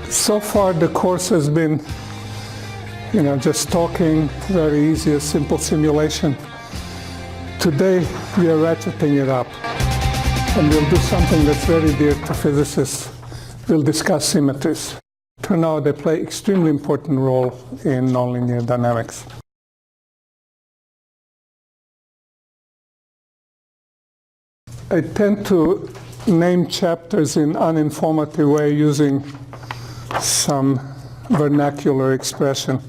So far the course has been, just talking, very easy, a simple simulation. Today we are ratcheting it up, and we'll do something that's very dear to physicists. We'll discuss symmetries. Turns out they play extremely important role in nonlinear dynamics. I tend to name chapters in uninformative way using some vernacular expression,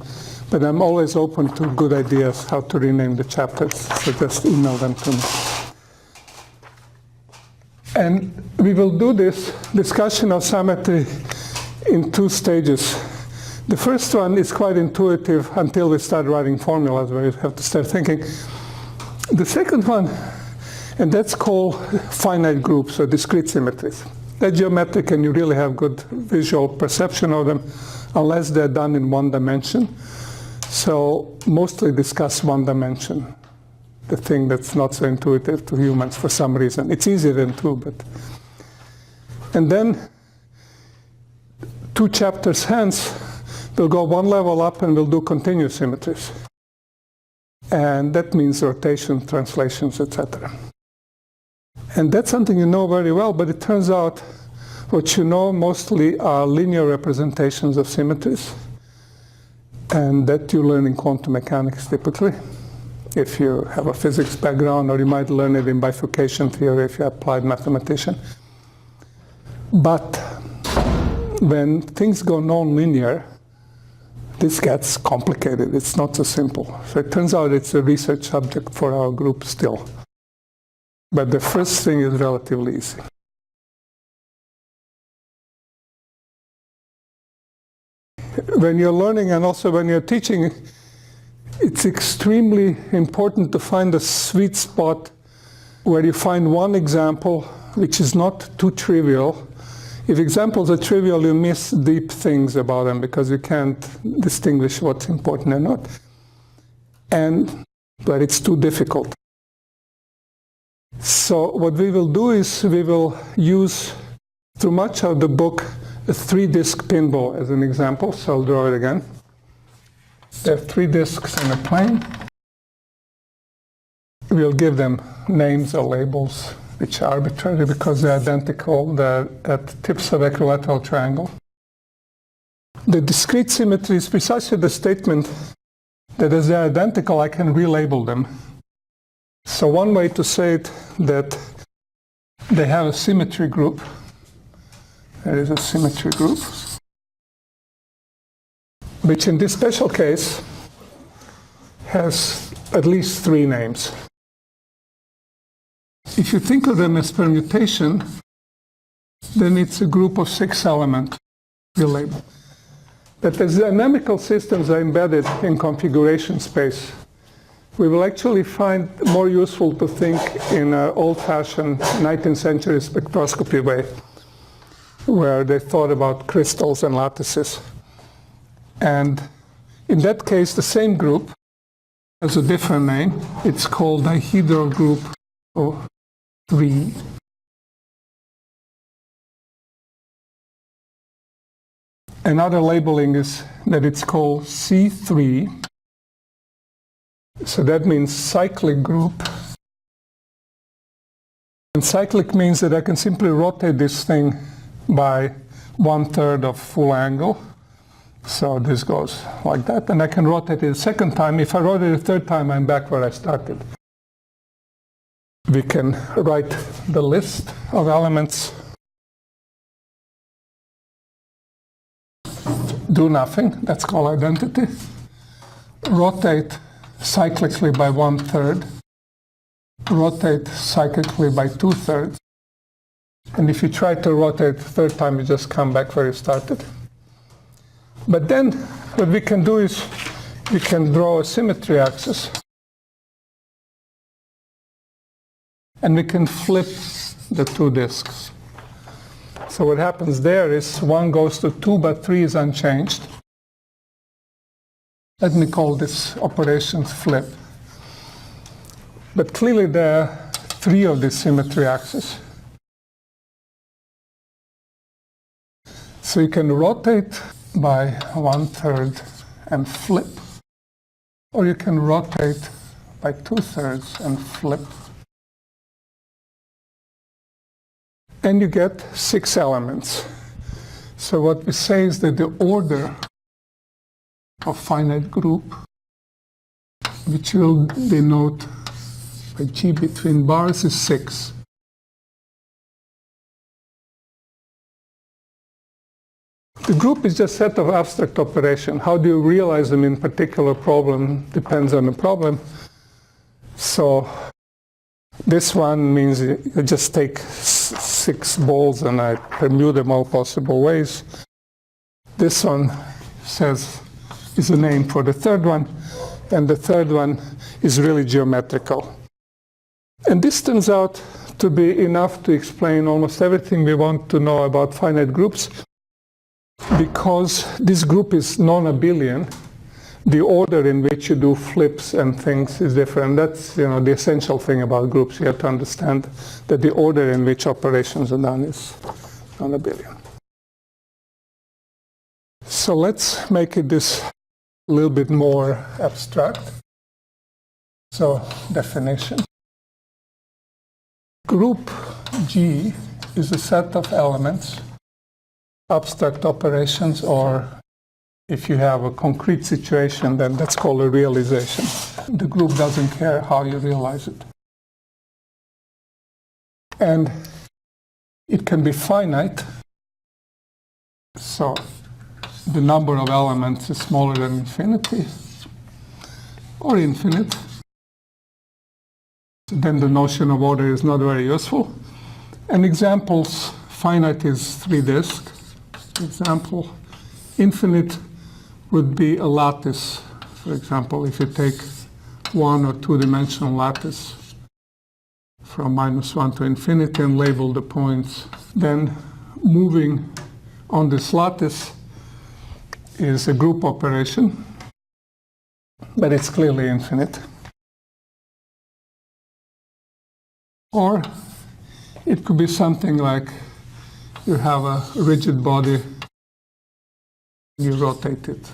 but I'm always open to good ideas how to rename the chapters, so just email them to me. And we will do this discussion of symmetry in two stages. The first one is quite intuitive until we start writing formulas where you have to start thinking. The second one, and that's called finite groups or discrete symmetries. They're geometric and you really have good visual perception of them unless they're done in one dimension. So mostly discuss one dimension, the thing that's not so intuitive to humans for some reason. It's easier than two, but. And then 2 chapters hence, we'll go one level up and we'll do continuous symmetries. And that means rotation, translations, etc. And that's something you know very well, but it turns out what you know mostly are linear representations of symmetries. And that you learn in quantum mechanics typically, if you have a physics background, or you might learn it in bifurcation theory if you're an applied mathematician. But when things go non-linear, this gets complicated. It's not so simple. So it turns out it's a research subject for our group still. But the first thing is relatively easy. When you're learning and also when you're teaching, it's extremely important to find a sweet spot where you find one example which is not too trivial. If examples are trivial, you miss deep things about them because you can't distinguish what's important or not. But it's too difficult. So what we will do is we will use, through much of the book, a 3-disc pinball as an example. So I'll draw it again. There are 3 discs in a plane. We'll give them names or labels which are arbitrary because they're identical. They're at tips of equilateral triangle. The discrete symmetry is precisely the statement that as they're identical, I can relabel them. So one way to say it, that they have a symmetry group. There is a symmetry group, which in this special case has at least 3 names. If you think of them as permutation, then it's a group of 6 elements we label. But as dynamical systems are embedded in configuration space, we will actually find more useful to think in an old-fashioned 19th century spectroscopy way, where they thought about crystals and lattices. And in that case, the same group has a different name. It's called dihedral group 3. Another labeling is that it's called C3. So that means cyclic group. And cyclic means that I can simply rotate this thing by 1/3 of full angle. So this goes like that, and I can rotate it a second time. If I rotate it a third time, I'm back where I started. We can write the list of elements. Do nothing, that's called identity. Rotate cyclically by 1/3. Rotate cyclically by 2/3. And if you try to rotate the third time, you just come back where you started. But then what we can do is we can draw a symmetry axis. And we can flip the 2 disks. So what happens there is 1 goes to 2, but 3 is unchanged. Let me call this operation flip. But clearly there are 3 of these symmetry axes. So you can rotate by 1/3 and flip, or you can rotate by 2/3 and flip. And you get 6 elements. So what we say is that the order of finite group, which will denote by G between bars, is 6. The group is just a set of abstract operations. How do you realize them in particular problem depends on the problem. So this one means you just take 6 balls and I permute them all possible ways. This one is a name for the third one, and the third one is really geometrical. And this turns out to be enough to explain almost everything we want to know about finite groups. Because this group is non-abelian, the order in which you do flips and things is different. That's the essential thing about groups. You have to understand that the order in which operations are done is non-abelian. So let's make it this a little bit more abstract. So definition. Group G is a set of elements, abstract operations, or if you have a concrete situation, then that's called a realization. The group doesn't care how you realize it. And it can be finite, so the number of elements is smaller than infinity, or infinite. So then the notion of order is not very useful. And examples, finite is 3 disks. Example, infinite would be a lattice. For example, if you take 1 or 2-dimensional lattice from -1 to infinity and label the points, then moving on this lattice is a group operation, but it's clearly infinite. Or it could be something like you have a rigid body, you rotate it.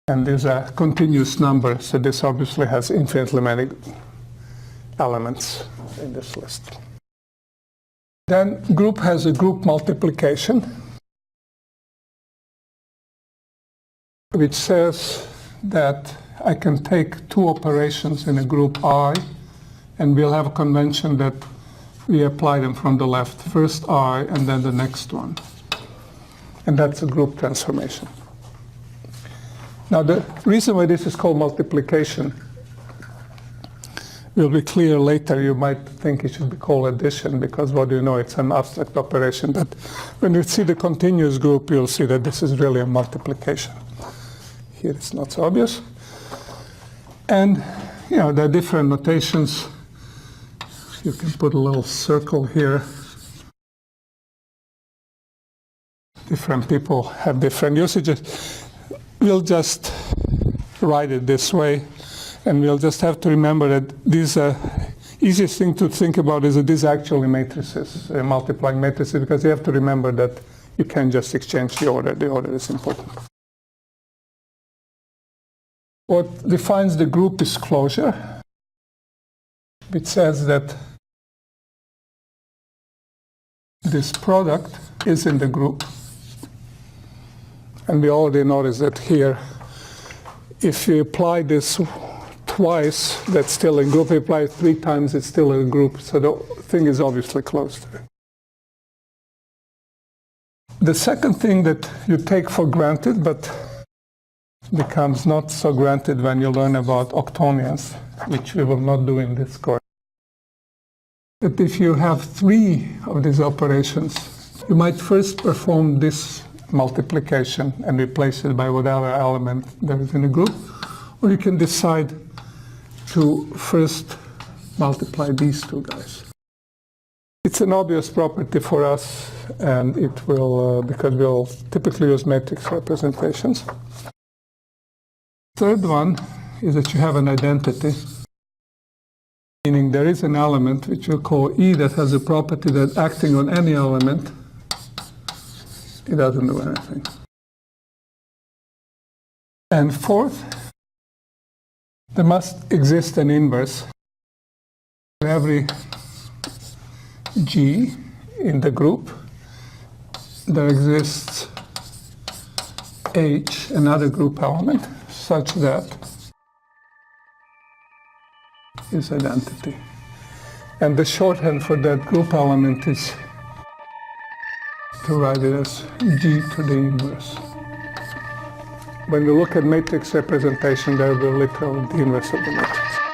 And there's a continuous number, so this obviously has infinitely many elements in this list. Then group has a group multiplication, which says that I can take 2 operations in a group I, and we'll have a convention that we apply them from the left. First I, and then the next one. And that's a group transformation. Now, the reason why this is called multiplication will be clear later. You might think it should be called addition, because what do you know, it's an abstract operation. But when you see the continuous group, you'll see that this is really a multiplication. Here it's not so obvious. And there are different notations. You can put a little circle here. Different people have different usages. We'll just write it this way, and we'll just have to remember that these easiest thing to think about is that these are actually matrices, multiplying matrices, because you have to remember that you can't just exchange the order. The order is important. What defines the group is closure, which says that this product is in the group. And we already noticed that here, if you apply this twice, that's still in group. If you apply it 3 times, it's still in group. So the thing is obviously closed. The second thing that you take for granted, but becomes not so granted when you learn about octonions, which we will not do in this course, that if you have 3 of these operations, you might first perform this multiplication and replace it by whatever element there is in a group, or you can decide to first multiply these 2 guys. It's an obvious property for us, and it will, because we'll typically use matrix representations. Third one is that you have an identity. meaning there is an element which we'll call E that has a property that acting on any element, it doesn't do anything. And fourth, there must exist an inverse. For every G in the group, there exists H, another group element, such that is identity. And the shorthand for that group element is to write it as G to the inverse. When we look at matrix representation, there will be literally the inverse of the matrix.